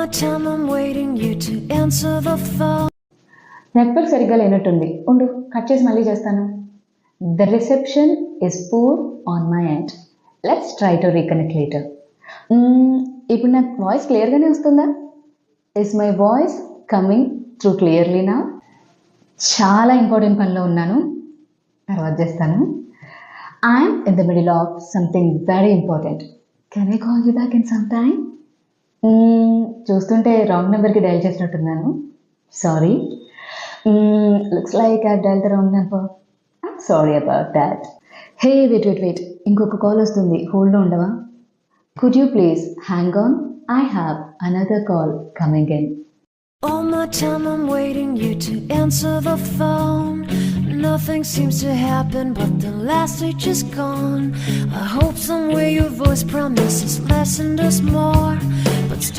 my time I'm waiting you to answer the phone. Network సరిగ్గా లేనట్టుంది, ఉండు cut చేసి మళ్ళీ చేస్తాను. The reception is poor on my end, let's try to reconnect later. ఇప్పుడు నాకు వాయిస్ క్లియర్గానే వస్తుందా? Is my voice coming through క్లియర్లీనా? చాలా ఇంపార్టెంట్ పనిలో ఉన్నాను, తర్వాత చేస్తాను. I'm in the middle of something very important. Can I call you back in some time? చూస్తుంటే రాంగ్ నెంబర్కి డైల్ చేసినట్టున్నాను, sorry. Looks like I've dialed the wrong number. I'm sorry about that. Hey, wait. ఇంకొక call వస్తుంది, హోల్డ్లో ఉండవా? Could you please hang on? I have another call coming in. All my time I'm waiting you to answer the phone. Nothing seems to happen but the last stage is gone. I hope somewhere your voice promises less and us more.